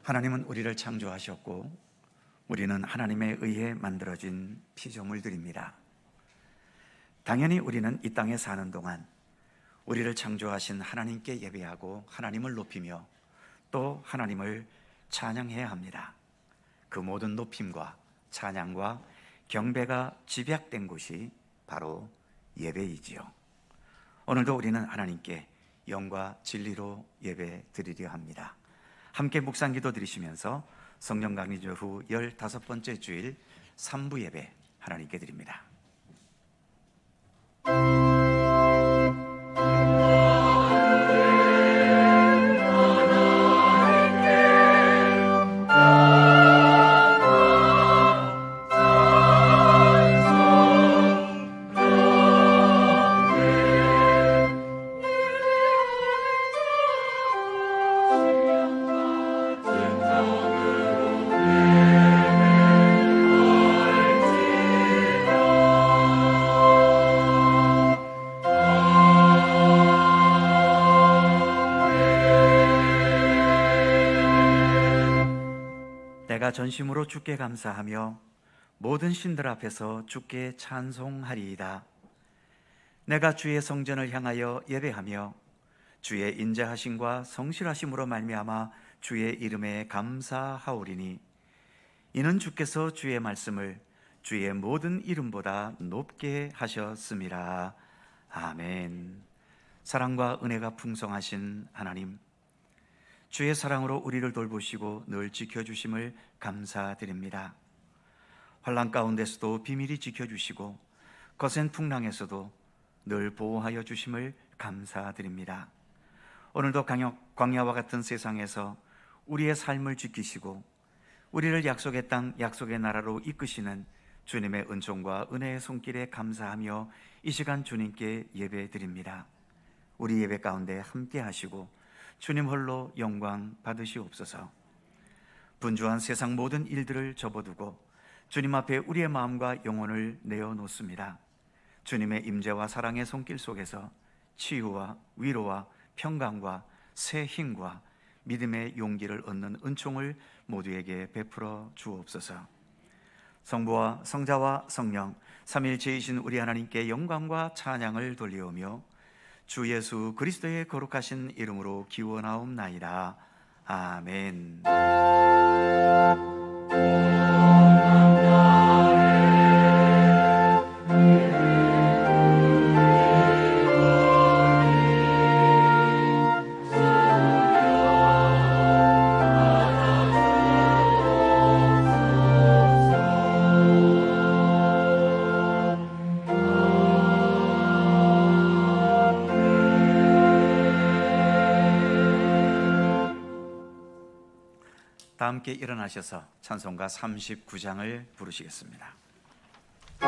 하나님은 우리를 창조하셨고 우리는 하나님에 의해 만들어진 피조물들입니다. 당연히 우리는 이 땅에 사는 동안 우리를 창조하신 하나님께 예배하고 하나님을 높이며 또 하나님을 찬양해야 합니다. 그 모든 높임과 찬양과 경배가 집약된 곳이 바로 예배이지요. 오늘도 우리는 하나님께 영과 진리로 예배 드리려 합니다. 함께 묵상기도 드리시면서 성령 강림 후 15번째 주일 3부 예배 하나님께 드립니다. 내가 전심으로 주께 감사하며 모든 신들 앞에서 주께 찬송하리이다. 내가 주의 성전을 향하여 예배하며 주의 인자하심과 성실하심으로 말미암아 주의 이름에 감사하오리니 이는 주께서 주의 말씀을 주의 모든 이름보다 높게 하셨음이라. 아멘. 사랑과 은혜가 풍성하신 하나님, 주의 사랑으로 우리를 돌보시고 늘 지켜주심을 감사드립니다. 환난 가운데서도 비밀히 지켜주시고 거센 풍랑에서도 늘 보호하여 주심을 감사드립니다. 오늘도 광야와 같은 세상에서 우리의 삶을 지키시고 우리를 약속의 땅, 약속의 나라로 이끄시는 주님의 은총과 은혜의 손길에 감사하며 이 시간 주님께 예배드립니다. 우리 예배 가운데 함께 하시고 주님 홀로 영광 받으시옵소서. 분주한 세상 모든 일들을 접어두고 주님 앞에 우리의 마음과 영혼을 내어놓습니다. 주님의 임재와 사랑의 손길 속에서 치유와 위로와 평강과 새 힘과 믿음의 용기를 얻는 은총을 모두에게 베풀어 주옵소서. 성부와 성자와 성령 삼위일체이신 우리 하나님께 영광과 찬양을 돌리오며 주 예수 그리스도의 거룩하신 이름으로 기원하옵나이다. 아멘. 다 함께 일어나셔서 찬송가 39장을 부르시겠습니다. 그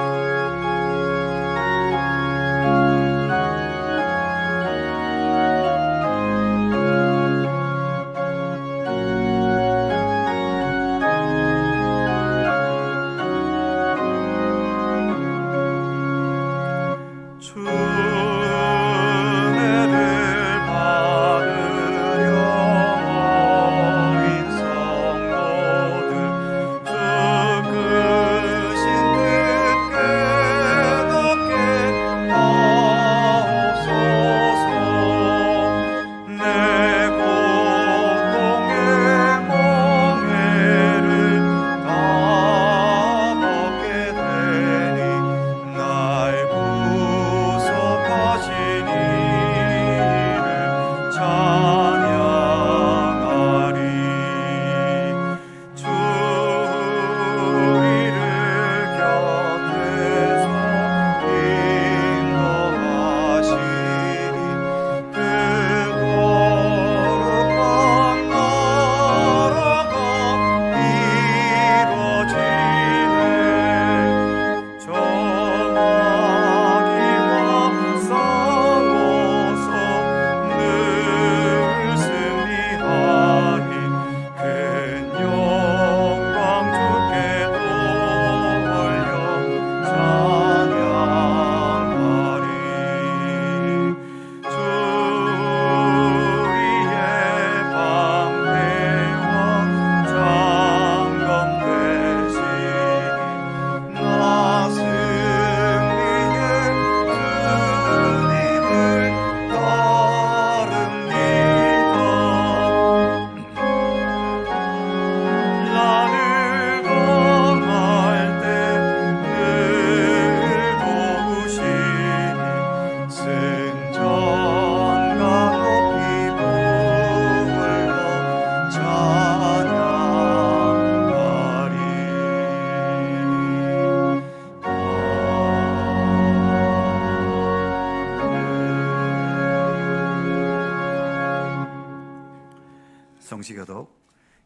동시교독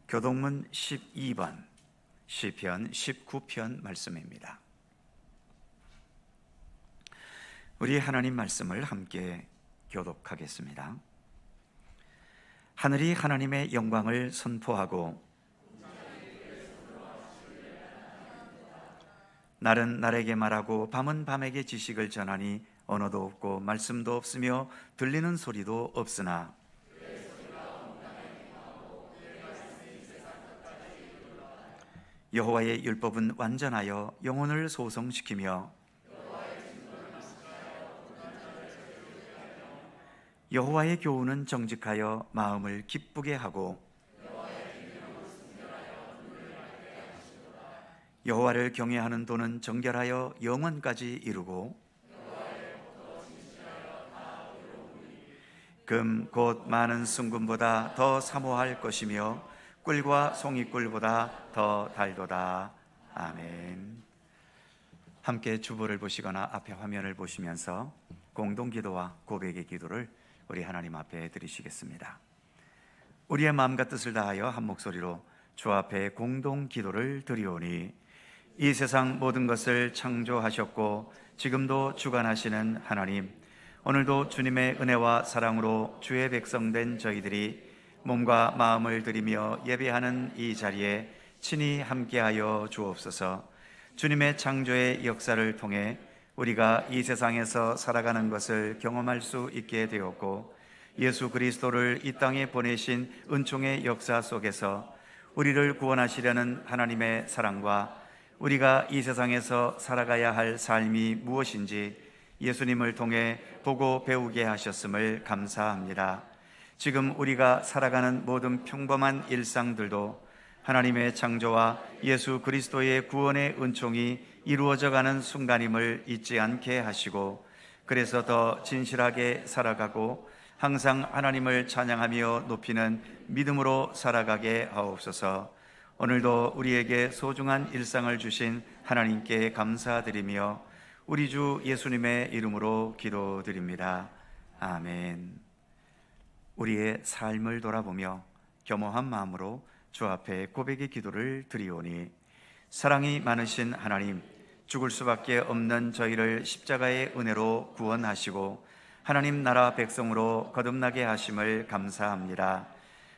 교독문 12번 시편 19편 말씀입니다. 우리 하나님 말씀을 함께 교독하겠습니다. 하늘이 하나님의 영광을 선포하고 날은 날에게 말하고 밤은 밤에게 지식을 전하니 언어도 없고 말씀도 없으며 들리는 소리도 없으나 여호와의 율법은 완전하여 영혼을 소성시키며 여호와의 교훈은 정직하여 마음을 기쁘게 하고 여호와를 경외하는 도는 정결하여 영원까지 이루고 금 곧 많은 순금보다 더 사모할 것이며 꿀과 송이꿀보다 더 달도다. 아멘. 함께 주보를 보시거나 앞에 화면을 보시면서 공동기도와 고백의 기도를 우리 하나님 앞에 드리시겠습니다. 우리의 마음과 뜻을 다하여 한 목소리로 주 앞에 공동기도를 드리오니 이 세상 모든 것을 창조하셨고 지금도 주관하시는 하나님, 오늘도 주님의 은혜와 사랑으로 주의 백성된 저희들이 몸과 마음을 들이며 예배하는 이 자리에 친히 함께하여 주옵소서. 주님의 창조의 역사를 통해 우리가 이 세상에서 살아가는 것을 경험할 수 있게 되었고 예수 그리스도를 이 땅에 보내신 은총의 역사 속에서 우리를 구원하시려는 하나님의 사랑과 우리가 이 세상에서 살아가야 할 삶이 무엇인지 예수님을 통해 보고 배우게 하셨음을 감사합니다. 지금 우리가 살아가는 모든 평범한 일상들도 하나님의 창조와 예수 그리스도의 구원의 은총이 이루어져가는 순간임을 잊지 않게 하시고 그래서 더 진실하게 살아가고 항상 하나님을 찬양하며 높이는 믿음으로 살아가게 하옵소서. 오늘도 우리에게 소중한 일상을 주신 하나님께 감사드리며 우리 주 예수님의 이름으로 기도드립니다. 아멘. 우리의 삶을 돌아보며 겸허한 마음으로 주 앞에 고백의 기도를 드리오니 사랑이 많으신 하나님, 죽을 수밖에 없는 저희를 십자가의 은혜로 구원하시고 하나님 나라 백성으로 거듭나게 하심을 감사합니다.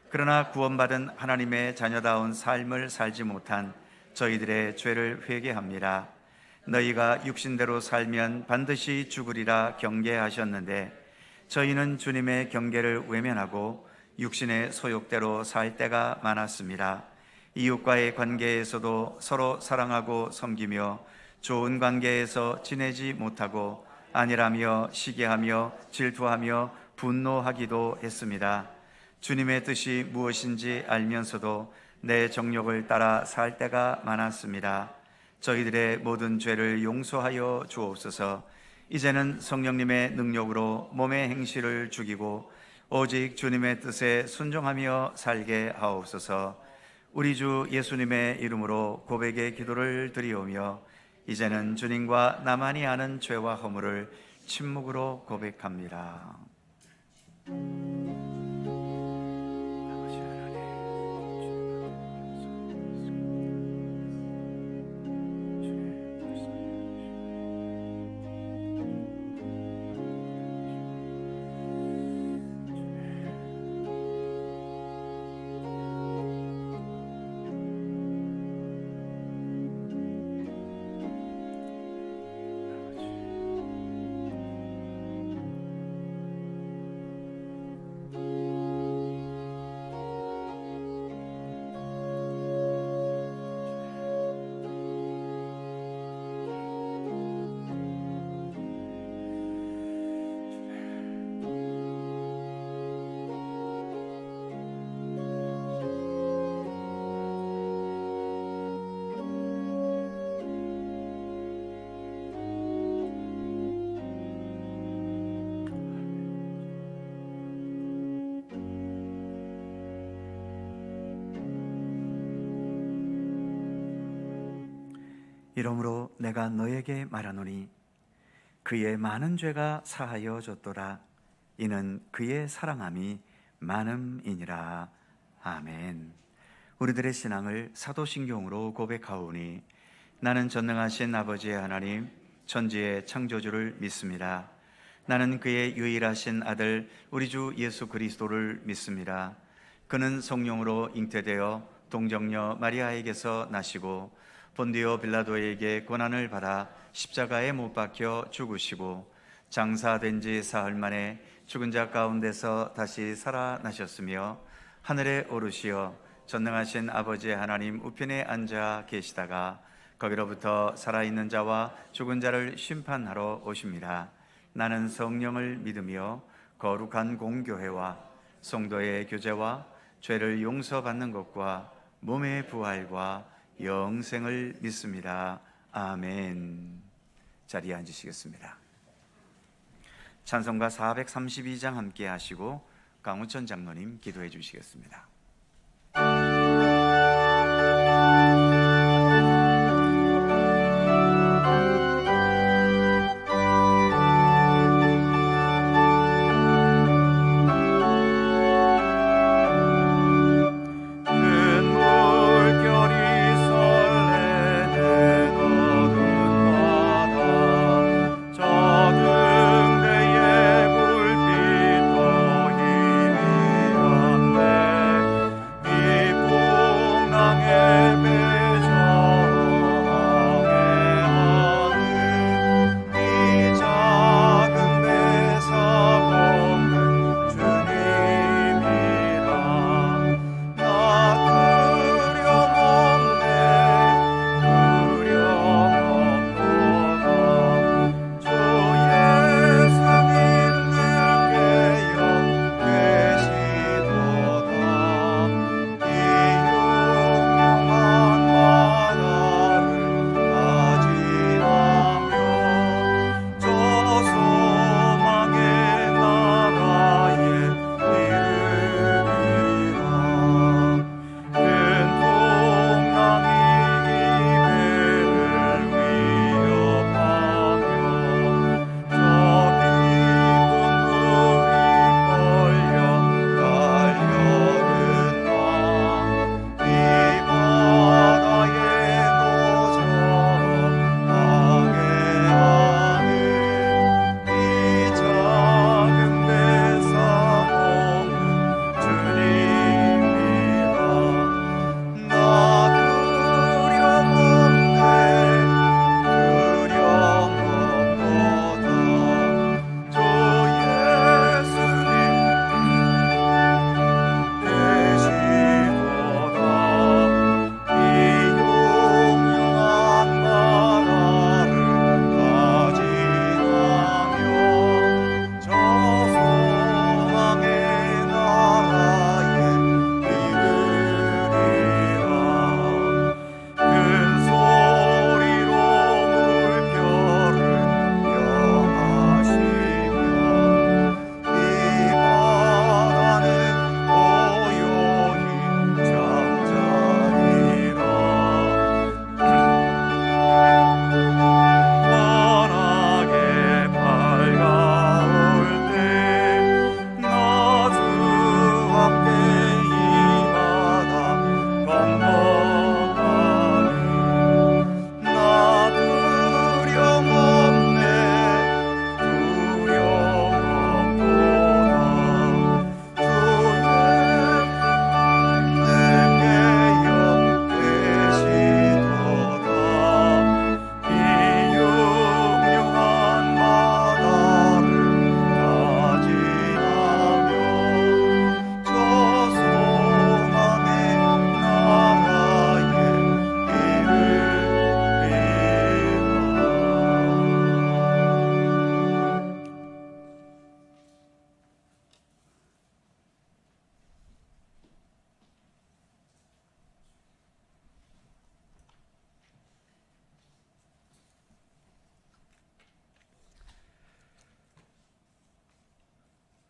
그러나 구원받은 하나님의 자녀다운 삶을 살지 못한 저희들의 죄를 회개합니다. 너희가 육신대로 살면 반드시 죽으리라 경계하셨는데 저희는 주님의 경계를 외면하고 육신의 소욕대로 살 때가 많았습니다. 이웃과의 관계에서도 서로 사랑하고 섬기며 좋은 관계에서 지내지 못하고 안일하며 시기하며 질투하며 분노하기도 했습니다. 주님의 뜻이 무엇인지 알면서도 내 정욕을 따라 살 때가 많았습니다. 저희들의 모든 죄를 용서하여 주옵소서. 이제는 성령님의 능력으로 몸의 행실을 죽이고 오직 주님의 뜻에 순종하며 살게 하옵소서. 우리 주 예수님의 이름으로 고백의 기도를 드리오며 이제는 주님과 나만이 아는 죄와 허물을 침묵으로 고백합니다. 이러므로 내가 너에게 말하노니 그의 많은 죄가 사하여 졌도다. 이는 그의 사랑함이 많음이니라. 아멘. 우리들의 신앙을 사도신경으로 고백하오니 나는 전능하신 아버지의 하나님 천지의 창조주를 믿습니다. 나는 그의 유일하신 아들 우리 주 예수 그리스도를 믿습니다. 그는 성령으로 잉태되어 동정녀 마리아에게서 나시고 본디오 빌라도에게 고난을 받아 십자가에 못 박혀 죽으시고 장사된 지 사흘 만에 죽은 자 가운데서 다시 살아나셨으며 하늘에 오르시어 전능하신 아버지 하나님 우편에 앉아 계시다가 거기로부터 살아있는 자와 죽은 자를 심판하러 오십니다. 나는 성령을 믿으며 거룩한 공교회와 성도의 교제와 죄를 용서받는 것과 몸의 부활과 영생을 믿습니다. 아멘. 자리에 앉으시겠습니다. 찬송가 432장 함께 하시고 강우천 장로님 기도해 주시겠습니다.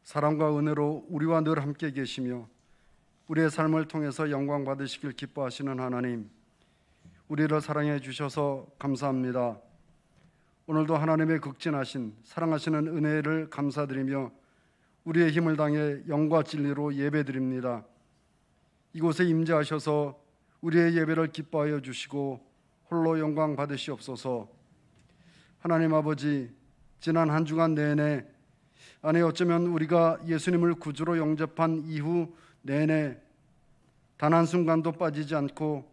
사랑과 은혜로 우리와 늘 함께 계시며 우리의 삶을 통해서 영광 받으시길 기뻐하시는 하나님, 우리를 사랑해 주셔서 감사합니다. 오늘도 하나님의 극진하신 사랑하시는 은혜를 감사드리며 우리의 힘을 당해 영과 진리로 예배드립니다. 이곳에 임재하셔서 우리의 예배를 기뻐하여 주시고 홀로 영광 받으시옵소서. 하나님 아버지, 지난 한 주간 내내 아니 어쩌면 우리가 예수님을 구주로 영접한 이후 내내 단 한순간도 빠지지 않고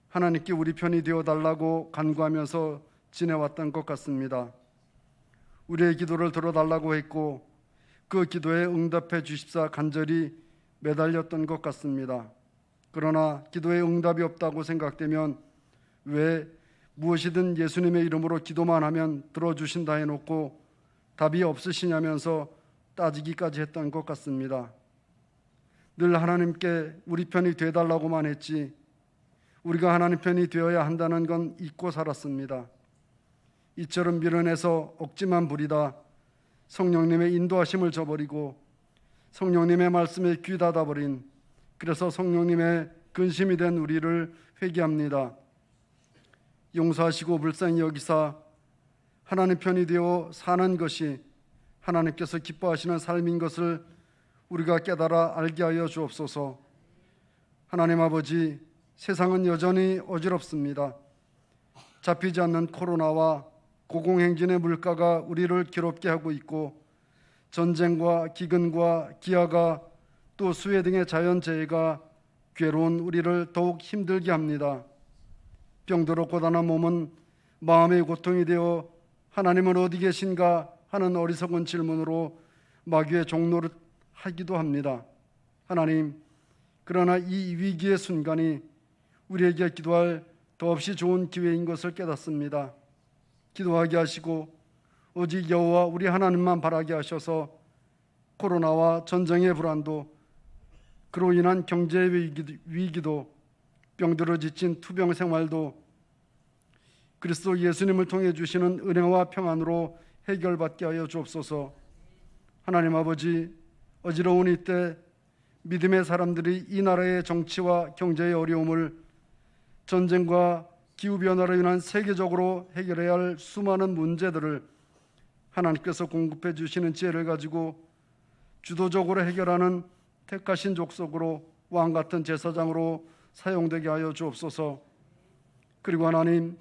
하나님께 우리 편이 되어달라고 간구하면서 지내왔던 것 같습니다. 우리의 기도를 들어달라고 했고 그 기도에 응답해 주십사 간절히 매달렸던 것 같습니다. 그러나 기도에 응답이 없다고 생각되면 왜 무엇이든 예수님의 이름으로 기도만 하면 들어주신다 해놓고 답이 없으시냐면서 따지기까지 했던 것 같습니다. 늘 하나님께 우리 편이 되달라고만 했지 우리가 하나님 편이 되어야 한다는 건 잊고 살았습니다. 이처럼 밀어내서 억지만 부리다 성령님의 인도하심을 저버리고 성령님의 말씀에 귀 닫아버린, 그래서 성령님의 근심이 된 우리를 회개합니다. 용서하시고 불쌍히 여기사 하나님 편이 되어 사는 것이 하나님께서 기뻐하시는 삶인 것을 우리가 깨달아 알게 하여 주옵소서. 하나님 아버지, 세상은 여전히 어지럽습니다. 잡히지 않는 코로나와 고공행진의 물가가 우리를 괴롭게 하고 있고 전쟁과 기근과 기아가 또 수해 등의 자연재해가 괴로운 우리를 더욱 힘들게 합니다. 병들어 고단한 몸은 마음의 고통이 되어 하나님은 어디 계신가 하는 어리석은 질문으로 마귀의 종노릇 하기도 합니다. 하나님, 그러나 이 위기의 순간이 우리에게 기도할 더없이 좋은 기회인 것을 깨닫습니다. 기도하게 하시고 오직 여호와 우리 하나님만 바라게 하셔서 코로나와 전쟁의 불안도, 그로 인한 경제의 위기도, 병들어 지친 투병 생활도 그리스도 예수님을 통해 주시는 은혜와 평안으로 해결받게 하여 주옵소서. 하나님 아버지, 어지러운 이때 믿음의 사람들이 이 나라의 정치와 경제의 어려움을, 전쟁과 기후변화로 인한 세계적으로 해결해야 할 수많은 문제들을 하나님께서 공급해 주시는 지혜를 가지고 주도적으로 해결하는 택하신 족속으로 왕같은 제사장으로 사용되게 하여 주옵소서. 그리고 하나님,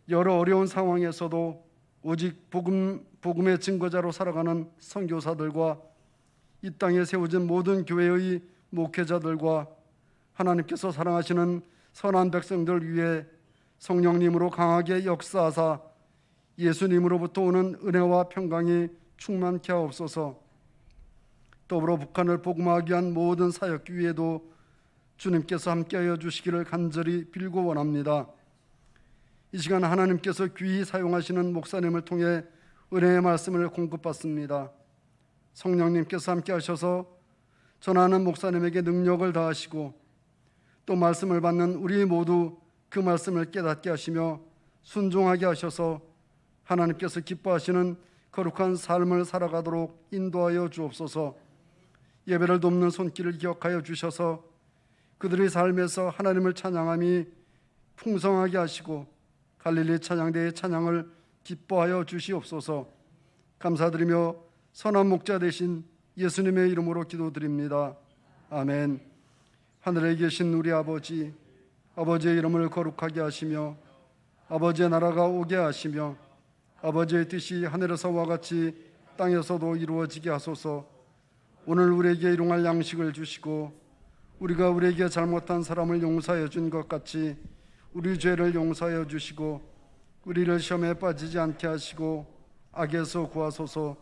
여러 어려운 상황에서도 오직 복음의 증거자로 살아가는 선교사들과 이 땅에 세워진 모든 교회의 목회자들과 하나님께서 사랑하시는 선한 백성들 위해 성령님으로 강하게 역사하사 예수님으로부터 오는 은혜와 평강이 충만케 하옵소서. 더불어 북한을 복음화하기 위한 모든 사역 위에도 주님께서 함께하여 주시기를 간절히 빌고 원합니다. 이 시간 하나님께서 귀히 사용하시는 목사님을 통해 은혜의 말씀을 공급받습니다. 성령님께서 함께하셔서 전하는 목사님에게 능력을 다하시고 또 말씀을 받는 우리 모두 그 말씀을 깨닫게 하시며 순종하게 하셔서 하나님께서 기뻐하시는 거룩한 삶을 살아가도록 인도하여 주옵소서. 예배를 돕는 손길을 기억하여 주셔서 그들의 삶에서 하나님을 찬양함이 풍성하게 하시고 갈릴리 찬양대의 찬양을 기뻐하여 주시옵소서. 감사드리며 선한 목자 되신 예수님의 이름으로 기도드립니다. 아멘. 하늘에 계신 우리 아버지, 아버지의 이름을 거룩하게 하시며 아버지의 나라가 오게 하시며 아버지의 뜻이 하늘에서와 같이 땅에서도 이루어지게 하소서. 오늘 우리에게 일용할 양식을 주시고 우리가 우리에게 잘못한 사람을 용서해 준 것 같이 우리 죄를 용서하여 주시고 우리를 시험에 빠지지 않게 하시고 악에서 구하소서.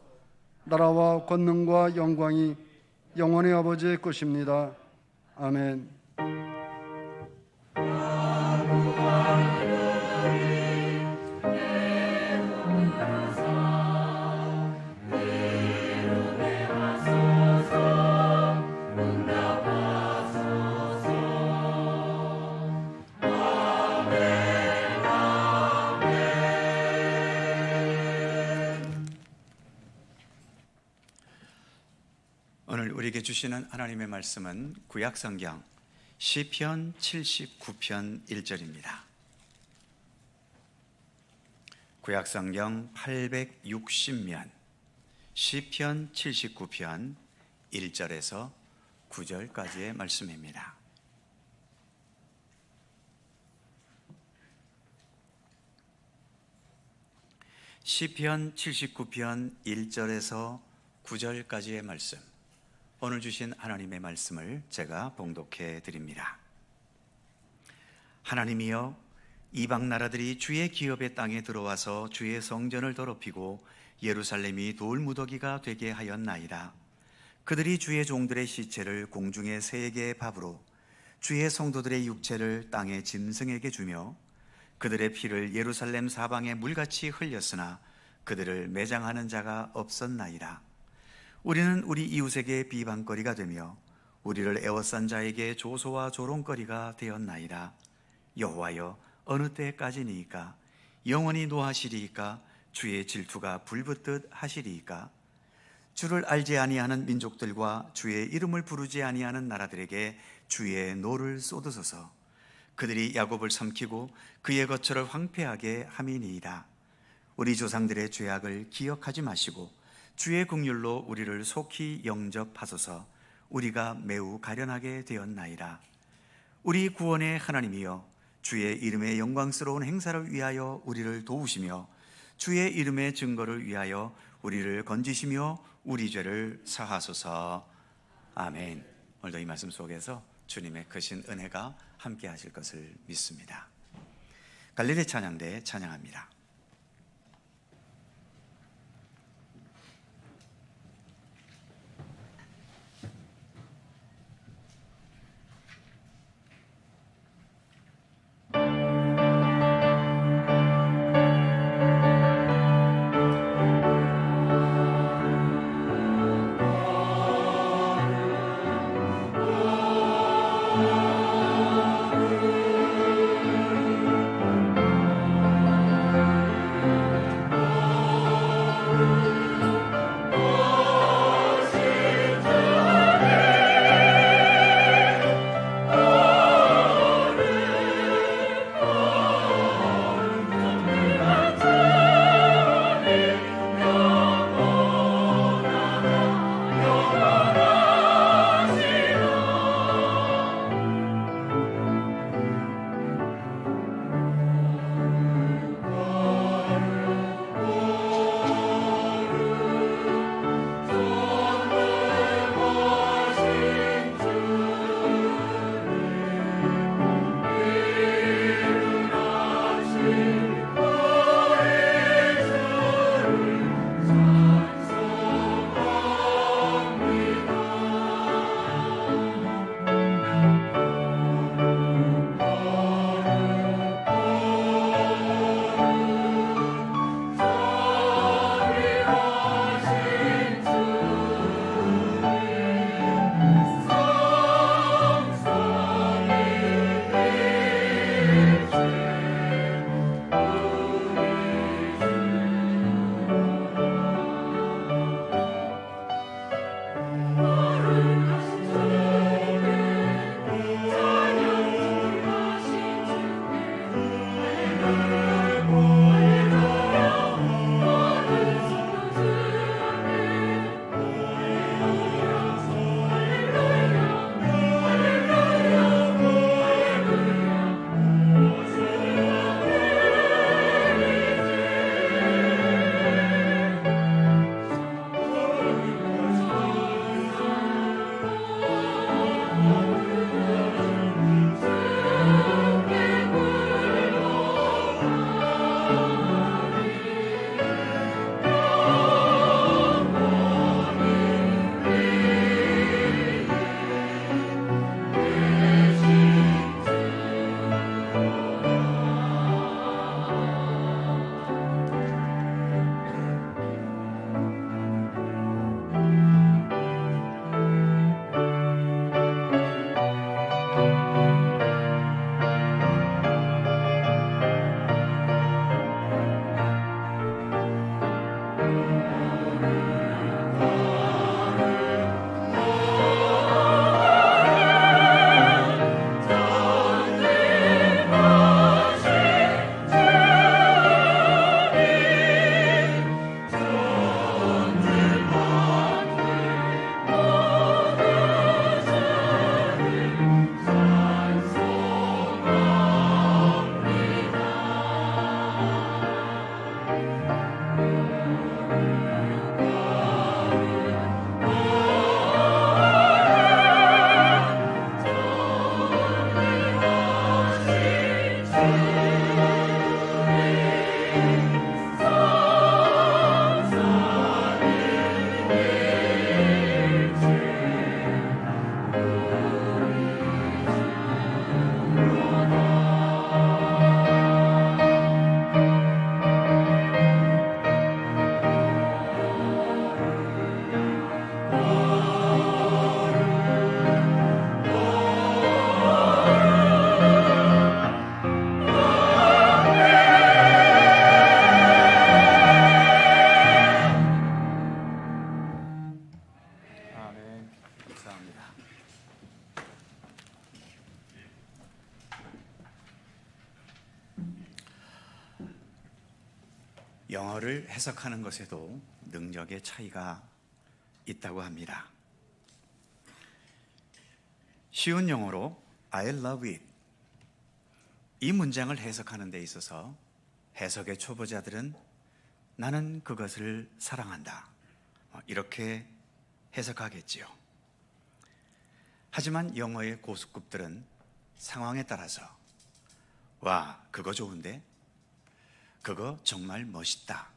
나라와 권능과 영광이 영원히 아버지의 것입니다. 아멘. 오늘 우리에게 주시는 하나님의 말씀은 구약성경 시편 79편 1절입니다. 구약성경 860면 시편 79편 1절에서 9절까지의 말씀입니다. 시편 79편 1절에서 9절까지의 말씀, 오늘 주신 하나님의 말씀을 제가 봉독해 드립니다. 하나님이여, 이방 나라들이 주의 기업의 땅에 들어와서 주의 성전을 더럽히고 예루살렘이 돌무더기가 되게 하였나이다. 그들이 주의 종들의 시체를 공중의 새에게 밥으로, 주의 성도들의 육체를 땅의 짐승에게 주며 그들의 피를 예루살렘 사방에 물같이 흘렸으나 그들을 매장하는 자가 없었나이다. 우리는 우리 이웃에게 비방거리가 되며 우리를 애워싼 자에게 조소와 조롱거리가 되었나이다. 여호와여, 어느 때까지니이까? 영원히 노하시리이까? 주의 질투가 불붙듯 하시리이까? 주를 알지 아니하는 민족들과 주의 이름을 부르지 아니하는 나라들에게 주의 노를 쏟으소서. 그들이 야곱을 삼키고 그의 거처를 황폐하게 함이니이다. 우리 조상들의 죄악을 기억하지 마시고 주의 긍휼로 우리를 속히 영접하소서. 우리가 매우 가련하게 되었나이다. 우리 구원의 하나님이여, 주의 이름의 영광스러운 행사를 위하여 우리를 도우시며 주의 이름의 증거를 위하여 우리를 건지시며 우리 죄를 사하소서. 아멘. 오늘도 이 말씀 속에서 주님의 크신 은혜가 함께 하실 것을 믿습니다. 갈릴리 찬양대 찬양합니다. 영어를 해석하는 것에도 능력의 차이가 있다고 합니다. 쉬운 영어로 I love it, 이 문장을 해석하는 데 있어서 해석의 초보자들은 나는 그것을 사랑한다, 이렇게 해석하겠지요. 하지만 영어의 고수급들은 상황에 따라서 와, 그거 좋은데? 그거 정말 멋있다,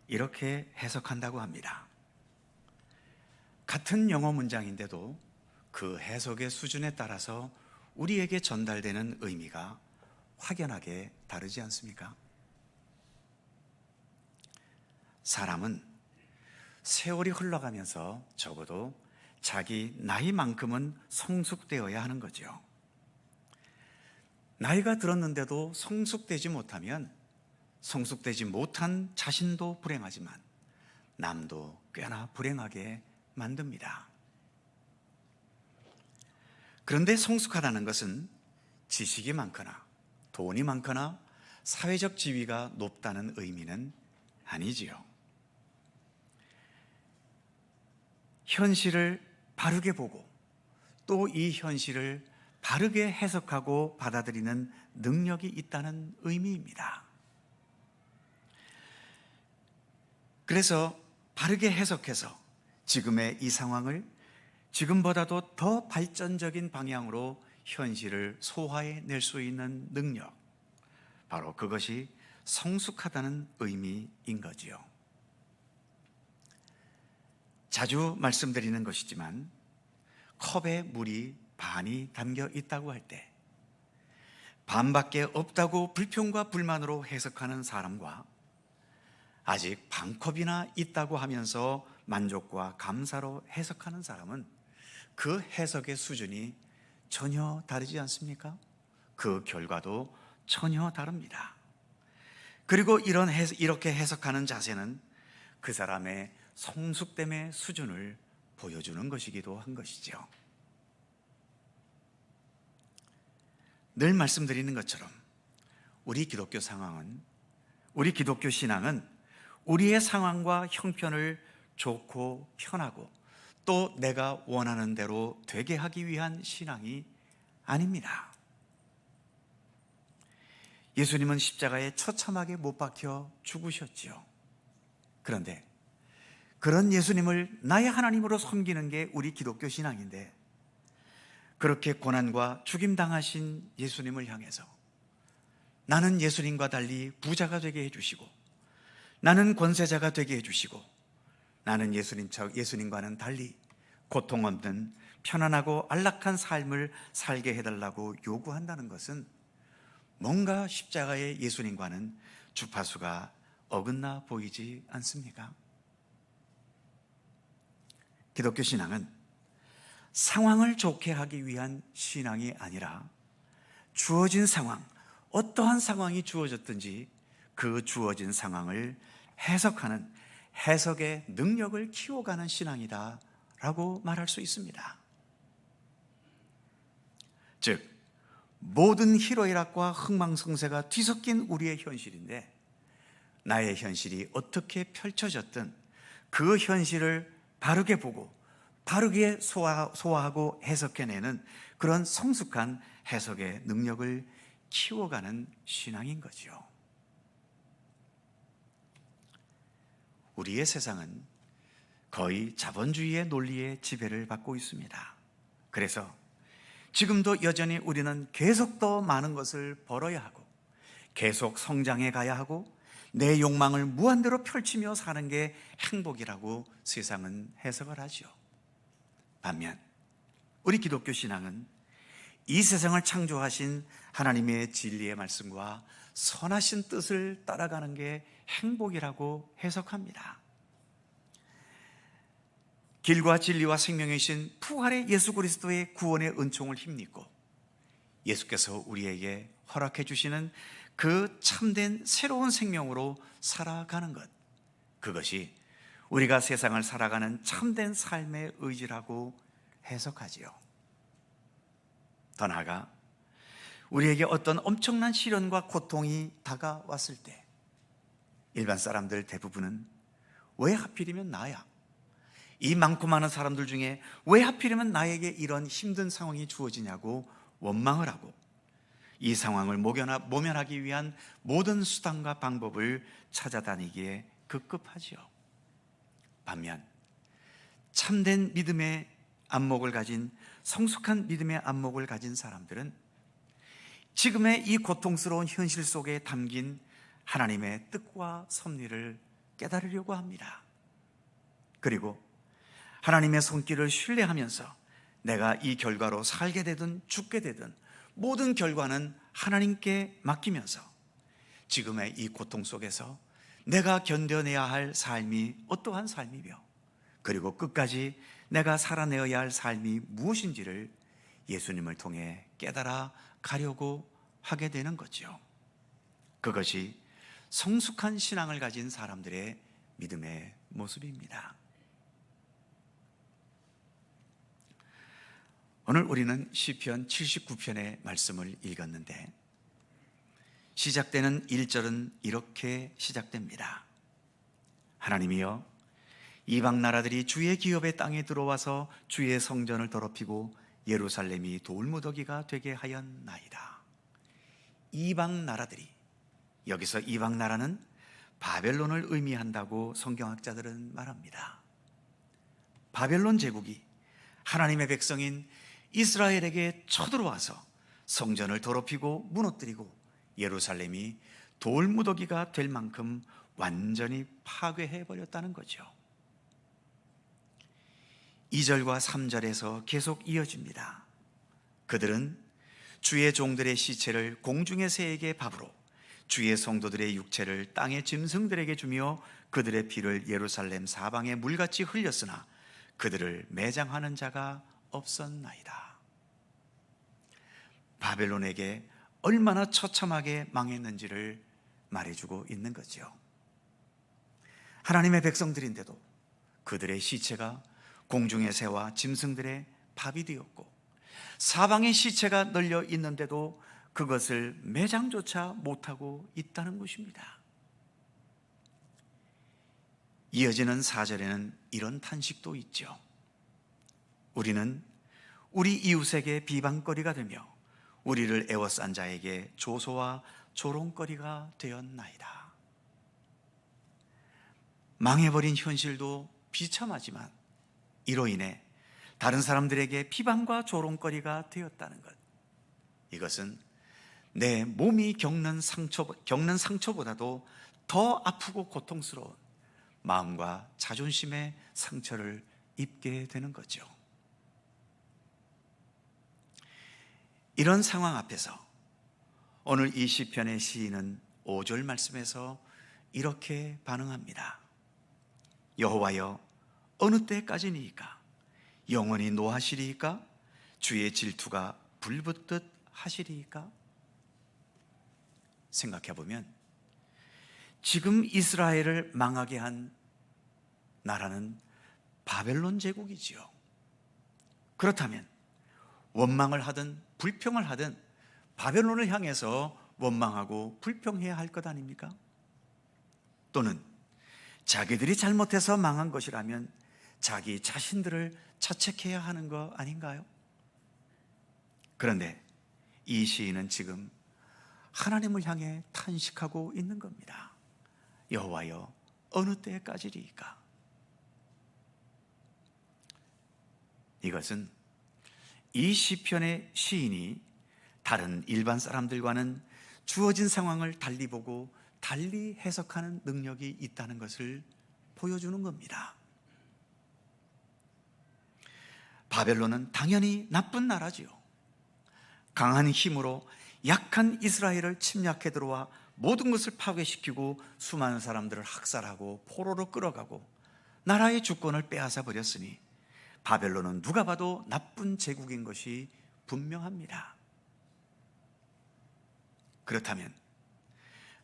이렇게 해석한다고 합니다. 같은 영어 문장인데도 그 해석의 수준에 따라서 우리에게 전달되는 의미가 확연하게 다르지 않습니까? 사람은 세월이 흘러가면서 적어도 자기 나이만큼은 성숙되어야 하는 거죠. 나이가 들었는데도 성숙되지 못하면 성숙되지 못한 자신도 불행하지만 남도 꽤나 불행하게 만듭니다. 그런데 성숙하다는 것은 지식이 많거나 돈이 많거나 사회적 지위가 높다는 의미는 아니지요. 현실을 바르게 보고 또 이 현실을 바르게 해석하고 받아들이는 능력이 있다는 의미입니다. 그래서 바르게 해석해서 지금의 이 상황을 지금보다도 더 발전적인 방향으로 현실을 소화해 낼 수 있는 능력, 바로 그것이 성숙하다는 의미인 거지요. 자주 말씀드리는 것이지만 컵에 물이 반이 담겨 있다고 할 때 반밖에 없다고 불평과 불만으로 해석하는 사람과 아직 반컵이나 있다고 하면서 만족과 감사로 해석하는 사람은 그 해석의 수준이 전혀 다르지 않습니까? 그 결과도 전혀 다릅니다. 그리고 이렇게 해석하는 자세는 그 사람의 성숙됨의 수준을 보여주는 것이기도 한 것이죠. 늘 말씀드리는 것처럼 우리 기독교 신앙은 우리의 상황과 형편을 좋고 편하고 또 내가 원하는 대로 되게 하기 위한 신앙이 아닙니다. 예수님은 십자가에 처참하게 못 박혀 죽으셨지요. 그런데 그런 예수님을 나의 하나님으로 섬기는 게 우리 기독교 신앙인데, 그렇게 고난과 죽임당하신 예수님을 향해서 나는 예수님과 달리 부자가 되게 해주시고 나는 권세자가 되게 해주시고 나는 예수님과는 달리 고통 없는 편안하고 안락한 삶을 살게 해달라고 요구한다는 것은 뭔가 십자가의 예수님과는 주파수가 어긋나 보이지 않습니까? 기독교 신앙은 상황을 좋게 하기 위한 신앙이 아니라 주어진 상황, 어떠한 상황이 주어졌든지 그 주어진 상황을 해석하는 해석의 능력을 키워가는 신앙이다 라고 말할 수 있습니다. 즉, 모든 희로애락과 흥망성쇠가 뒤섞인 우리의 현실인데 나의 현실이 어떻게 펼쳐졌든 그 현실을 바르게 보고 바르게 소화하고 해석해내는 그런 성숙한 해석의 능력을 키워가는 신앙인 거죠. 우리의 세상은 거의 자본주의의 논리에 지배를 받고 있습니다. 그래서 지금도 여전히 우리는 계속 더 많은 것을 벌어야 하고 계속 성장해 가야 하고 내 욕망을 무한대로 펼치며 사는 게 행복이라고 세상은 해석을 하죠. 반면 우리 기독교 신앙은 이 세상을 창조하신 하나님의 진리의 말씀과 선하신 뜻을 따라가는 게 행복이라고 해석합니다. 길과 진리와 생명이신 부활의 예수 그리스도의 구원의 은총을 힘입고 예수께서 우리에게 허락해 주시는 그 참된 새로운 생명으로 살아가는 것, 그것이 우리가 세상을 살아가는 참된 삶의 의지라고 해석하지요. 더 나아가 우리에게 어떤 엄청난 시련과 고통이 다가왔을 때 일반 사람들 대부분은 왜 하필이면 나야? 이 많고 많은 사람들 중에 왜 하필이면 나에게 이런 힘든 상황이 주어지냐고 원망을 하고 이 상황을 모면하기 위한 모든 수단과 방법을 찾아다니기에 급급하지요. 반면 참된 믿음의 안목을 가진, 성숙한 믿음의 안목을 가진 사람들은 지금의 이 고통스러운 현실 속에 담긴 하나님의 뜻과 섭리를 깨달으려고 합니다. 그리고 하나님의 손길을 신뢰하면서 내가 이 결과로 살게 되든 죽게 되든 모든 결과는 하나님께 맡기면서 지금의 이 고통 속에서 내가 견뎌내야 할 삶이 어떠한 삶이며 그리고 끝까지 내가 살아내어야 할 삶이 무엇인지를 예수님을 통해 깨달아 가려고 하게 되는 거죠. 그것이 성숙한 신앙을 가진 사람들의 믿음의 모습입니다. 오늘 우리는 시편 79편의 말씀을 읽었는데 시작되는 1절은 이렇게 시작됩니다. 하나님이여, 이방 나라들이 주의 기업의 땅에 들어와서 주의 성전을 더럽히고 예루살렘이 돌무더기가 되게 하였나이다. 이방 나라들이, 여기서 이방 나라는 바벨론을 의미한다고 성경학자들은 말합니다. 바벨론 제국이 하나님의 백성인 이스라엘에게 쳐들어와서 성전을 더럽히고 무너뜨리고 예루살렘이 돌무더기가 될 만큼 완전히 파괴해버렸다는 거죠. 2절과 3절에서 계속 이어집니다. 그들은 주의 종들의 시체를 공중의 새에게 밥으로, 주의 성도들의 육체를 땅의 짐승들에게 주며 그들의 피를 예루살렘 사방에 물같이 흘렸으나 그들을 매장하는 자가 없었나이다. 바벨론에게 얼마나 처참하게 망했는지를 말해주고 있는 거죠. 하나님의 백성들인데도 그들의 시체가 공중의 새와 짐승들의 밥이 되었고 사방에 시체가 널려 있는데도 그것을 매장조차 못하고 있다는 것입니다. 이어지는 4절에는 이런 탄식도 있죠. 우리는 우리 이웃에게 비방거리가 되며 우리를 애워싼 자에게 조소와 조롱거리가 되었나이다. 망해버린 현실도 비참하지만 이로 인해 다른 사람들에게 비방과 조롱거리가 되었다는 것, 이것은 내 몸이 겪는 상처보다도 더 아프고 고통스러운 마음과 자존심의 상처를 입게 되는 거죠. 이런 상황 앞에서 오늘 이 시편의 시인은 5절 말씀에서 이렇게 반응합니다. 여호와여, 어느 때까지니이까? 영원히 노하시리이까? 주의 질투가 불붙듯 하시리이까? 생각해보면 지금 이스라엘을 망하게 한 나라는 바벨론 제국이지요. 그렇다면 원망을 하든 불평을 하든 바벨론을 향해서 원망하고 불평해야 할 것 아닙니까? 또는 자기들이 잘못해서 망한 것이라면 자기 자신들을 자책해야 하는 거 아닌가요? 그런데 이 시인은 지금 하나님을 향해 탄식하고 있는 겁니다. 여호와여, 어느 때까지리이까? 이것은 이 시편의 시인이 다른 일반 사람들과는 주어진 상황을 달리 보고 달리 해석하는 능력이 있다는 것을 보여주는 겁니다. 바벨론은 당연히 나쁜 나라지요. 강한 힘으로 약한 이스라엘을 침략해 들어와 모든 것을 파괴시키고 수많은 사람들을 학살하고 포로로 끌어가고 나라의 주권을 빼앗아 버렸으니 바벨론은 누가 봐도 나쁜 제국인 것이 분명합니다. 그렇다면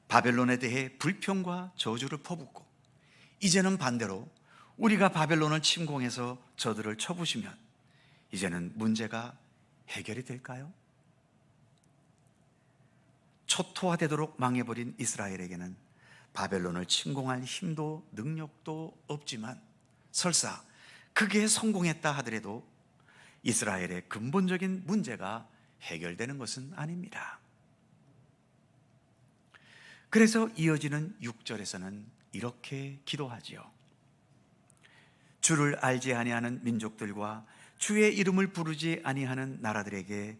바벨론에 대해 불평과 저주를 퍼붓고 이제는 반대로 우리가 바벨론을 침공해서 저들을 쳐부시면 이제는 문제가 해결이 될까요? 초토화되도록 망해버린 이스라엘에게는 바벨론을 침공할 힘도 능력도 없지만 설사 그게 성공했다 하더라도 이스라엘의 근본적인 문제가 해결되는 것은 아닙니다. 그래서 이어지는 6절에서는 이렇게 기도하지요. 주를 알지 아니하는 민족들과 주의 이름을 부르지 아니하는 나라들에게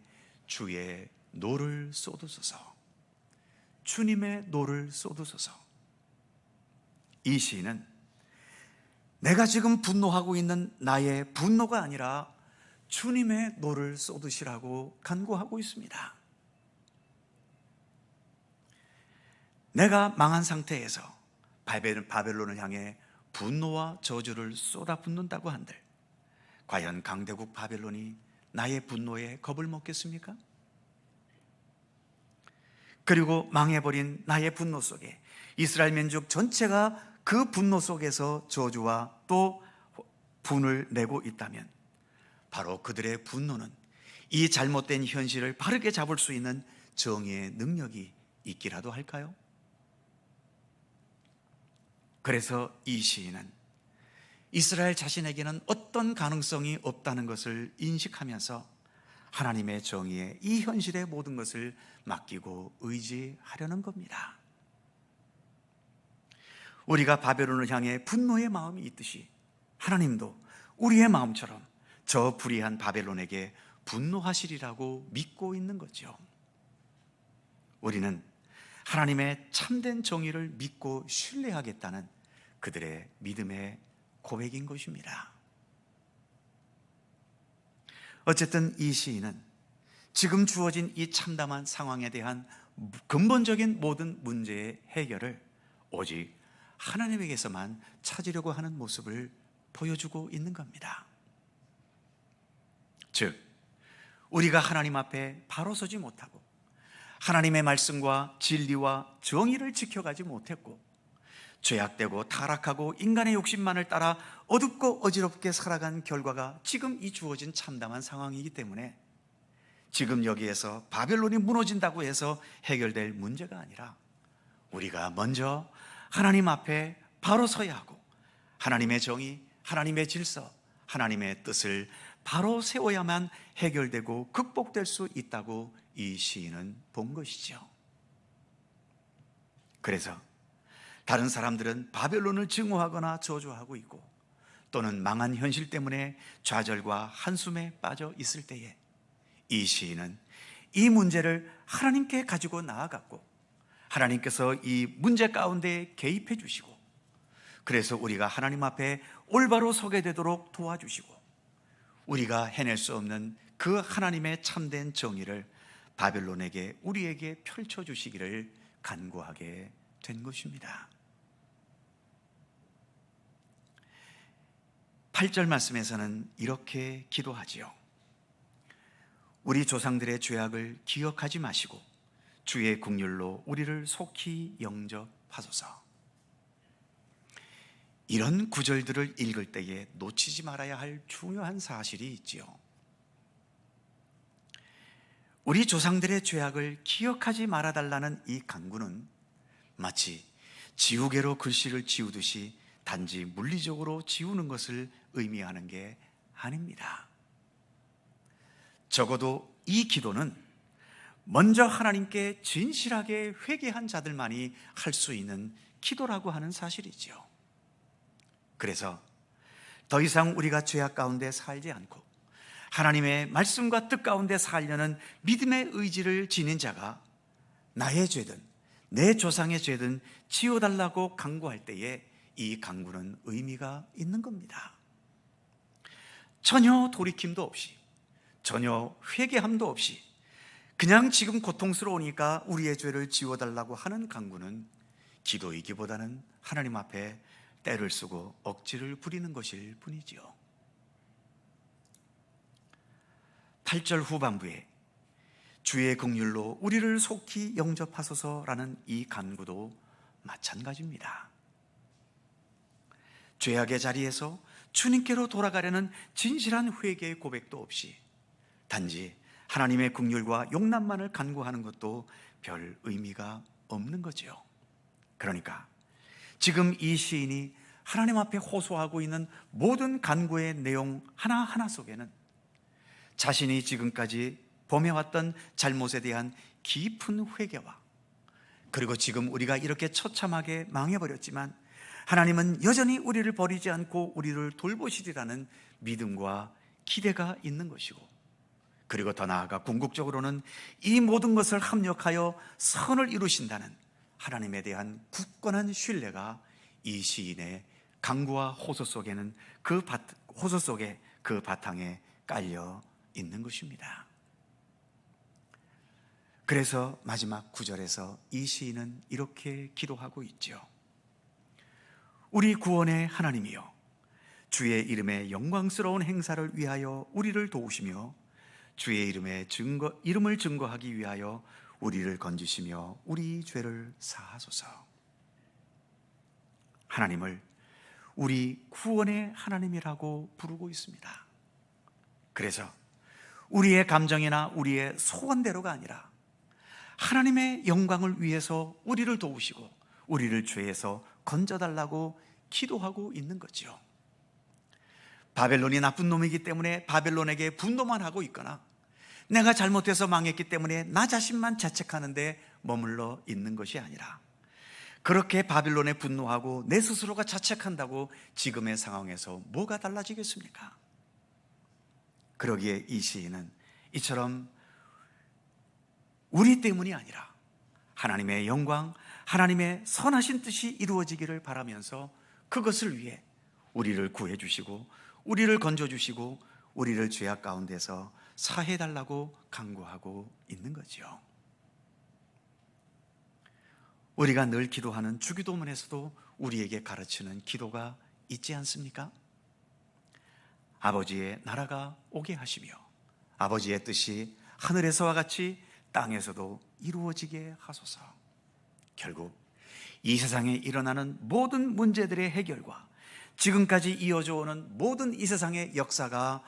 주의 노를 쏟으소서. 주님의 노를 쏟으소서. 이 시인은 내가 지금 분노하고 있는 나의 분노가 아니라 주님의 노를 쏟으시라고 간구하고 있습니다. 내가 망한 상태에서 바벨론을 향해 분노와 저주를 쏟아붓는다고 한들 과연 강대국 바벨론이 나의 분노에 겁을 먹겠습니까? 그리고 망해버린 나의 분노 속에 이스라엘 민족 전체가 그 분노 속에서 저주와 또 분을 내고 있다면 바로 그들의 분노는 이 잘못된 현실을 바르게 잡을 수 있는 정의의 능력이 있기라도 할까요? 그래서 이 시인은 이스라엘 자신에게는 어떤 가능성이 없다는 것을 인식하면서 하나님의 정의에 이 현실의 모든 것을 맡기고 의지하려는 겁니다. 우리가 바벨론을 향해 분노의 마음이 있듯이 하나님도 우리의 마음처럼 저 불의한 바벨론에게 분노하시리라고 믿고 있는 거죠. 우리는 하나님의 참된 정의를 믿고 신뢰하겠다는 그들의 믿음의 고백인 것입니다. 어쨌든 이 시인은 지금 주어진 이 참담한 상황에 대한 근본적인 모든 문제의 해결을 오직 하나님에게서만 찾으려고 하는 모습을 보여주고 있는 겁니다. 즉, 우리가 하나님 앞에 바로 서지 못하고 하나님의 말씀과 진리와 정의를 지켜가지 못했고 죄악되고 타락하고 인간의 욕심만을 따라 어둡고 어지럽게 살아간 결과가 지금 이 주어진 참담한 상황이기 때문에 지금 여기에서 바벨론이 무너진다고 해서 해결될 문제가 아니라 우리가 먼저 하나님 앞에 바로 서야 하고 하나님의 정의, 하나님의 질서, 하나님의 뜻을 바로 세워야만 해결되고 극복될 수 있다고 이 시인은 본 것이죠. 그래서 다른 사람들은 바벨론을 증오하거나 저주하고 있고 또는 망한 현실 때문에 좌절과 한숨에 빠져 있을 때에 이 시인은 이 문제를 하나님께 가지고 나아갔고 하나님께서 이 문제 가운데 개입해 주시고 그래서 우리가 하나님 앞에 올바로 서게 되도록 도와주시고 우리가 해낼 수 없는 그 하나님의 참된 정의를 바벨론에게 우리에게 펼쳐주시기를 간구하게 된 것입니다. 8절 말씀에서는 이렇게 기도하지요. 우리 조상들의 죄악을 기억하지 마시고 주의 긍휼로 우리를 속히 영접하소서. 이런 구절들을 읽을 때에 놓치지 말아야 할 중요한 사실이 있지요. 우리 조상들의 죄악을 기억하지 말아달라는 이 간구는 마치 지우개로 글씨를 지우듯이 단지 물리적으로 지우는 것을 의미하는 게 아닙니다. 적어도 이 기도는 먼저 하나님께 진실하게 회개한 자들만이 할 수 있는 기도라고 하는 사실이지요. 그래서 더 이상 우리가 죄악 가운데 살지 않고 하나님의 말씀과 뜻 가운데 살려는 믿음의 의지를 지닌 자가 나의 죄든 내 조상의 죄든 지워달라고 간구할 때에 이 간구는 의미가 있는 겁니다. 전혀 돌이킴도 없이 전혀 회개함도 없이 그냥 지금 고통스러우니까 우리의 죄를 지워달라고 하는 간구는 기도이기보다는 하나님 앞에 때를 쓰고 억지를 부리는 것일 뿐이지요. 8절 후반부에 주의 긍휼로 우리를 속히 영접하소서라는 이 간구도 마찬가지입니다. 죄악의 자리에서 주님께로 돌아가려는 진실한 회개의 고백도 없이 단지 하나님의 긍휼과 용납만을 간구하는 것도 별 의미가 없는 거죠. 그러니까 지금 이 시인이 하나님 앞에 호소하고 있는 모든 간구의 내용 하나하나 속에는 자신이 지금까지 범해왔던 잘못에 대한 깊은 회개와, 그리고 지금 우리가 이렇게 처참하게 망해버렸지만 하나님은 여전히 우리를 버리지 않고 우리를 돌보시리라는 믿음과 기대가 있는 것이고, 그리고 더 나아가 궁극적으로는 이 모든 것을 합력하여 선을 이루신다는 하나님에 대한 굳건한 신뢰가 이 시인의 간구와 호소 속에는 호소 속에 그 바탕에 깔려 있는 것입니다. 그래서 마지막 구절에서 이 시인은 이렇게 기도하고 있죠. 우리 구원의 하나님이여, 주의 이름의 영광스러운 행사를 위하여 우리를 도우시며 주의 이름을 증거하기 위하여 우리를 건지시며 우리 죄를 사하소서. 하나님을 우리 구원의 하나님이라고 부르고 있습니다. 그래서 우리의 감정이나 우리의 소원대로가 아니라 하나님의 영광을 위해서 우리를 도우시고 우리를 죄에서 건져달라고 기도하고 있는 거죠. 바벨론이 나쁜 놈이기 때문에 바벨론에게 분노만 하고 있거나, 내가 잘못해서 망했기 때문에 나 자신만 자책하는데 머물러 있는 것이 아니라, 그렇게 바벨론에 분노하고 내 스스로가 자책한다고 지금의 상황에서 뭐가 달라지겠습니까? 그러기에 이 시인은 이처럼 우리 때문이 아니라 하나님의 영광, 하나님의 선하신 뜻이 이루어지기를 바라면서 그것을 위해 우리를 구해 주시고 우리를 건져 주시고 우리를 죄악 가운데서 사해 달라고 간구하고 있는 거죠. 우리가 늘 기도하는 주기도문에서도 우리에게 가르치는 기도가 있지 않습니까? 아버지의 나라가 오게 하시며 아버지의 뜻이 하늘에서와 같이 땅에서도 이루어지게 하소서. 결국 이 세상에 일어나는 모든 문제들의 해결과 지금까지 이어져 오는 모든 이 세상의 역사가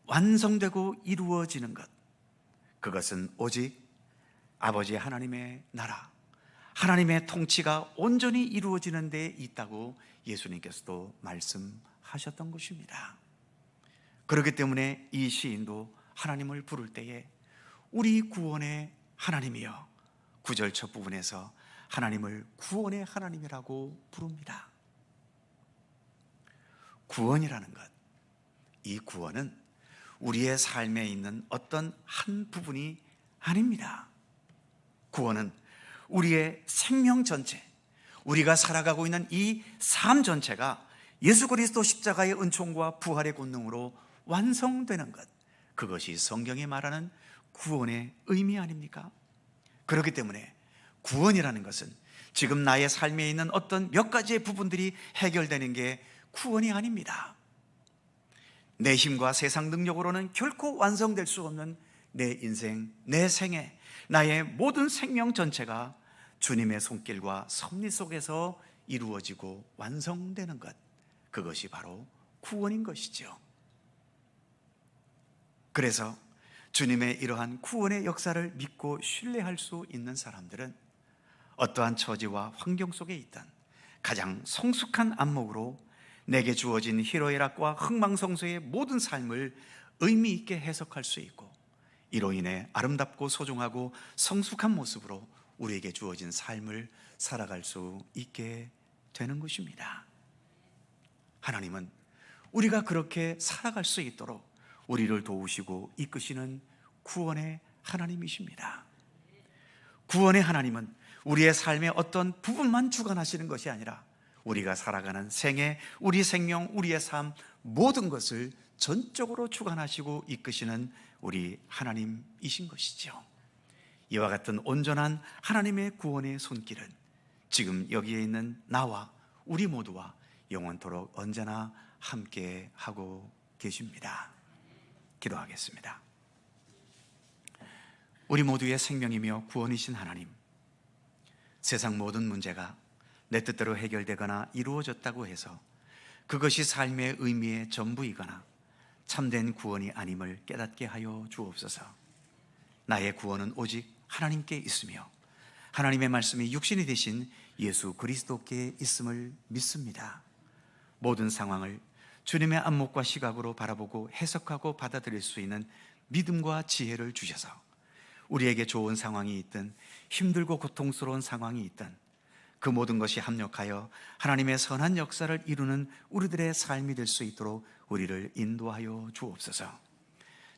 완성되고 이루어지는 것, 그것은 오직 아버지 하나님의 나라, 하나님의 통치가 온전히 이루어지는 데 있다고 예수님께서도 말씀하셨던 것입니다. 그렇기 때문에 이 시인도 하나님을 부를 때에 우리 구원의 하나님이여, 9절 첫 부분에서 하나님을 구원의 하나님이라고 부릅니다. 구원이라는 것, 이 구원은 우리의 삶에 있는 어떤 한 부분이 아닙니다. 구원은 우리의 생명 전체, 우리가 살아가고 있는 이 삶 전체가 예수 그리스도 십자가의 은총과 부활의 권능으로 완성되는 것, 그것이 성경이 말하는 구원의 의미 아닙니까? 그렇기 때문에 구원이라는 것은 지금 나의 삶에 있는 어떤 몇 가지의 부분들이 해결되는 게 구원이 아닙니다. 내 힘과 세상 능력으로는 결코 완성될 수 없는 내 인생, 내 생애, 나의 모든 생명 전체가 주님의 손길과 섭리 속에서 이루어지고 완성되는 것, 그것이 바로 구원인 것이죠. 그래서 주님의 이러한 구원의 역사를 믿고 신뢰할 수 있는 사람들은 어떠한 처지와 환경 속에 있든 가장 성숙한 안목으로 내게 주어진 희로애락과 흥망성쇠의 모든 삶을 의미 있게 해석할 수 있고, 이로 인해 아름답고 소중하고 성숙한 모습으로 우리에게 주어진 삶을 살아갈 수 있게 되는 것입니다. 하나님은 우리가 그렇게 살아갈 수 있도록 우리를 도우시고 이끄시는 구원의 하나님이십니다. 구원의 하나님은 우리의 삶의 어떤 부분만 주관하시는 것이 아니라 우리가 살아가는 생애, 우리 생명, 우리의 삶 모든 것을 전적으로 주관하시고 이끄시는 우리 하나님이신 것이죠. 이와 같은 온전한 하나님의 구원의 손길은 지금 여기에 있는 나와 우리 모두와 영원토록 언제나 함께 하고 계십니다. 기도하겠습니다. 우리 모두의 생명이며 구원이신 하나님, 세상 모든 문제가 내 뜻대로 해결되거나 이루어졌다고 해서 그것이 삶의 의미의 전부이거나 참된 구원이 아님을 깨닫게 하여 주옵소서. 나의 구원은 오직 하나님께 있으며 하나님의 말씀이 육신이 되신 예수 그리스도께 있음을 믿습니다. 모든 상황을 주님의 안목과 시각으로 바라보고 해석하고 받아들일 수 있는 믿음과 지혜를 주셔서 우리에게 좋은 상황이 있든 힘들고 고통스러운 상황이 있든 그 모든 것이 합력하여 하나님의 선한 역사를 이루는 우리들의 삶이 될 수 있도록 우리를 인도하여 주옵소서.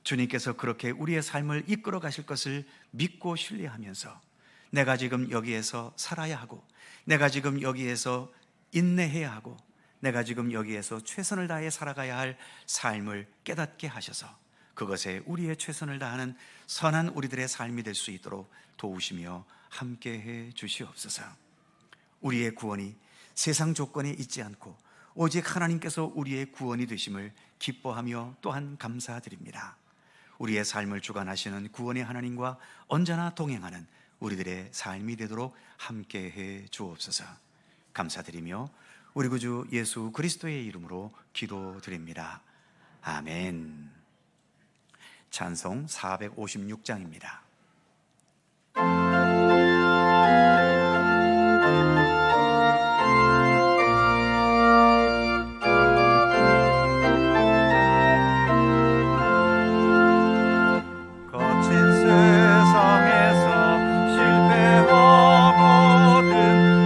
주님께서 그렇게 우리의 삶을 이끌어 가실 것을 믿고 신뢰하면서 내가 지금 여기에서 살아야 하고, 내가 지금 여기에서 인내해야 하고, 내가 지금 여기에서 최선을 다해 살아가야 할 삶을 깨닫게 하셔서 그것에 우리의 최선을 다하는 선한 우리들의 삶이 될 수 있도록 도우시며 함께해 주시옵소서. 우리의 구원이 세상 조건에 있지 않고 오직 하나님께서 우리의 구원이 되심을 기뻐하며 또한 감사드립니다. 우리의 삶을 주관하시는 구원의 하나님과 언제나 동행하는 우리들의 삶이 되도록 함께해 주옵소서. 감사드리며 우리 구주 예수 그리스도의 이름으로 기도드립니다. 아멘. 찬송 456장입니다. 힘을 얻은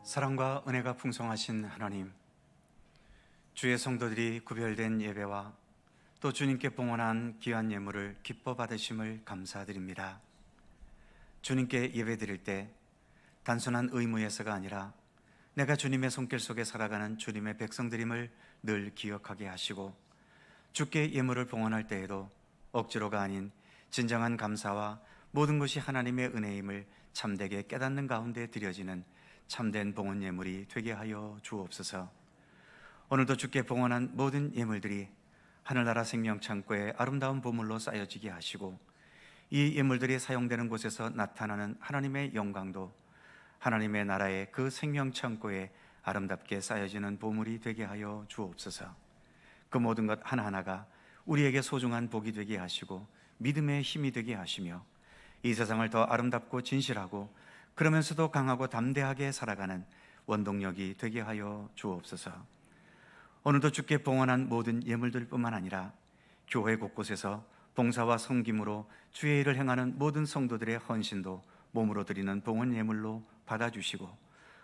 사랑과 은혜가 풍성하신 하나님, 주의 성도들이 구별된 예배와 또 주님께 봉헌한 귀한 예물을 기뻐 받으심을 감사드립니다. 주님께 예배드릴 때 단순한 의무에서가 아니라 내가 주님의 손길 속에 살아가는 주님의 백성들임을 늘 기억하게 하시고, 주께 예물을 봉헌할 때에도 억지로가 아닌 진정한 감사와 모든 것이 하나님의 은혜임을 참되게 깨닫는 가운데 드려지는 참된 봉헌 예물이 되게 하여 주옵소서. 오늘도 주께 봉헌한 모든 예물들이 하늘나라 생명창고에 아름다운 보물로 쌓여지게 하시고, 이 예물들이 사용되는 곳에서 나타나는 하나님의 영광도 하나님의 나라의 그 생명창고에 아름답게 쌓여지는 보물이 되게 하여 주옵소서. 그 모든 것 하나하나가 우리에게 소중한 복이 되게 하시고 믿음의 힘이 되게 하시며, 이 세상을 더 아름답고 진실하고 그러면서도 강하고 담대하게 살아가는 원동력이 되게 하여 주옵소서. 오늘도 주께 봉헌한 모든 예물들뿐만 아니라 교회 곳곳에서 봉사와 섬김으로 주의 일을 행하는 모든 성도들의 헌신도 몸으로 드리는 봉헌 예물로 받아주시고,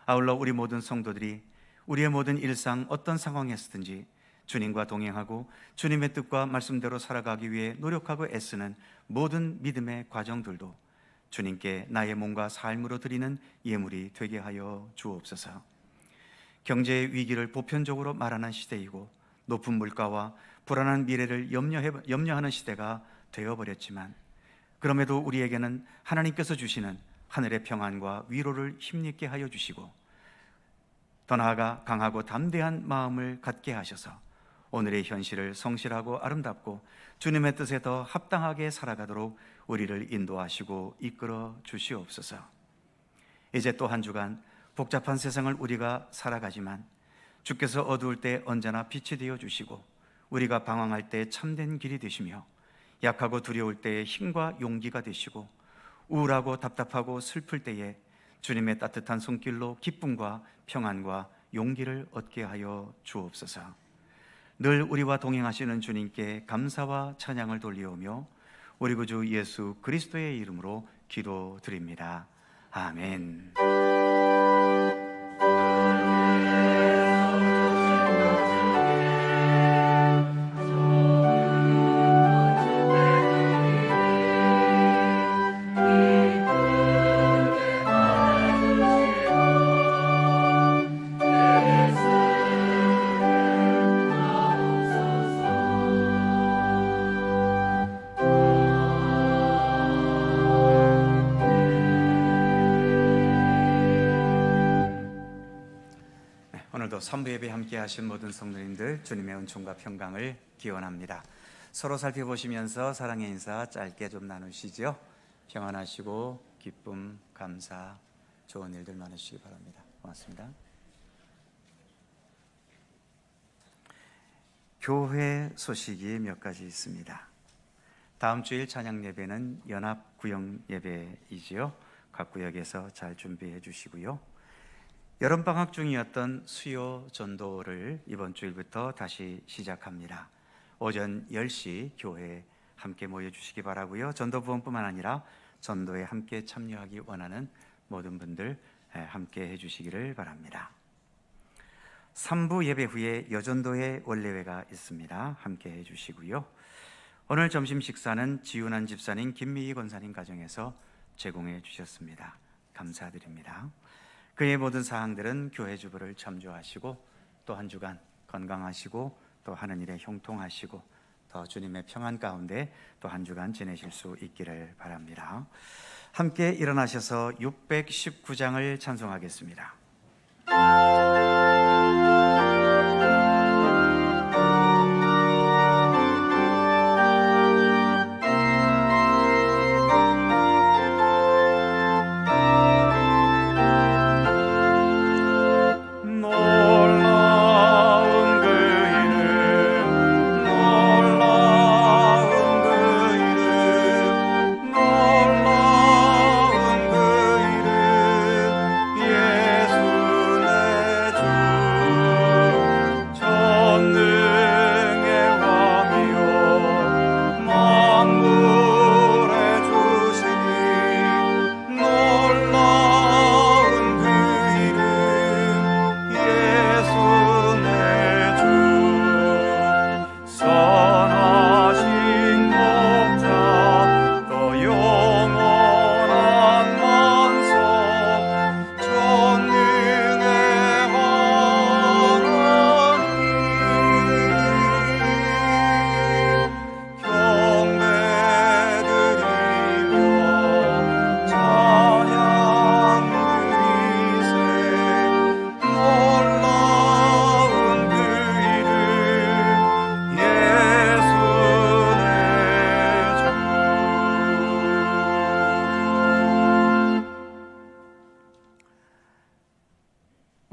아울러 우리 모든 성도들이 우리의 모든 일상 어떤 상황에서든지 주님과 동행하고 주님의 뜻과 말씀대로 살아가기 위해 노력하고 애쓰는 모든 믿음의 과정들도 주님께 나의 몸과 삶으로 드리는 예물이 되게 하여 주옵소서. 경제의 위기를 보편적으로 말하는 시대이고 높은 물가와 불안한 미래를 염려하는 시대가 되어버렸지만, 그럼에도 우리에게는 하나님께서 주시는 하늘의 평안과 위로를 힘있게 하여 주시고, 더 나아가 강하고 담대한 마음을 갖게 하셔서 오늘의 현실을 성실하고 아름답고 주님의 뜻에 더 합당하게 살아가도록 우리를 인도하시고 이끌어 주시옵소서. 이제 또 한 주간 복잡한 세상을 우리가 살아가지만 주께서 어두울 때 언제나 빛이 되어 주시고, 우리가 방황할 때 참된 길이 되시며, 약하고 두려울 때에 힘과 용기가 되시고, 우울하고 답답하고 슬플 때에 주님의 따뜻한 손길로 기쁨과 평안과 용기를 얻게 하여 주옵소서. 늘 우리와 동행하시는 주님께 감사와 찬양을 돌리오며 우리 구주 예수 그리스도의 이름으로 기도드립니다. 아멘. 오늘도 3부 예배 함께 하신 모든 성도님들 주님의 은총과 평강을 기원합니다. 서로 살펴보시면서 사랑의 인사 짧게 좀 나누시죠. 평안하시고 기쁨, 감사, 좋은 일들 많으시기 바랍니다. 고맙습니다. 교회 소식이 몇 가지 있습니다. 다음 주일 찬양 예배는 연합 구역 예배이지요. 각 구역에서 잘 준비해 주시고요. 여름방학 중이었던 수요 전도를 이번 주일부터 다시 시작합니다. 오전 10시 교회에 함께 모여주시기 바라고요. 전도 부원뿐만 아니라 전도에 함께 참여하기 원하는 모든 분들 함께 해주시기를 바랍니다. 3부 예배 후에 여전도회 원례회가 있습니다. 함께 해주시고요. 오늘 점심 식사는 지윤한 집사님, 김미희 권사님 가정에서 제공해 주셨습니다. 감사드립니다. 그의 모든 사항들은 교회 주부를 참조하시고 또 한 주간 건강하시고 또 하는 일에 형통하시고 더 주님의 평안 가운데 또 한 주간 지내실 수 있기를 바랍니다. 함께 일어나셔서 619장을 찬송하겠습니다. 예수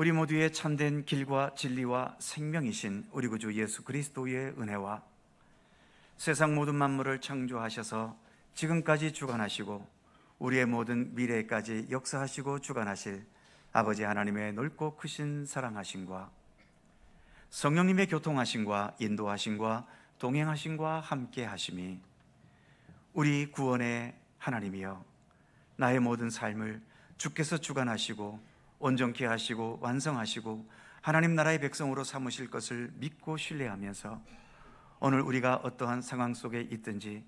우리 모두의 참된 길과 진리와 생명이신 우리 구주 예수 그리스도의 은혜와 세상 모든 만물을 창조하셔서 지금까지 주관하시고 우리의 모든 미래까지 역사하시고 주관하실 아버지 하나님의 넓고 크신 사랑하심과 성령님의 교통하심과 인도하심과 동행하심과 함께하심이 우리 구원의 하나님이여 나의 모든 삶을 주께서 주관하시고 온전케 하시고 완성하시고 하나님 나라의 백성으로 삼으실 것을 믿고 신뢰하면서 오늘 우리가 어떠한 상황 속에 있든지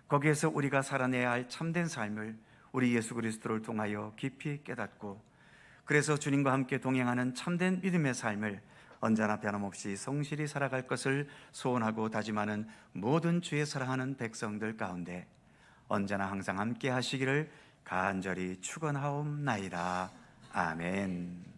거기에서 우리가 살아내야 할 참된 삶을 우리 예수 그리스도를 통하여 깊이 깨닫고 그래서 주님과 함께 동행하는 참된 믿음의 삶을 언제나 변함없이 성실히 살아갈 것을 소원하고 다짐하는 모든 주의 사랑하는 백성들 가운데 언제나 항상 함께 하시기를 간절히 축원하옵나이다. 아멘.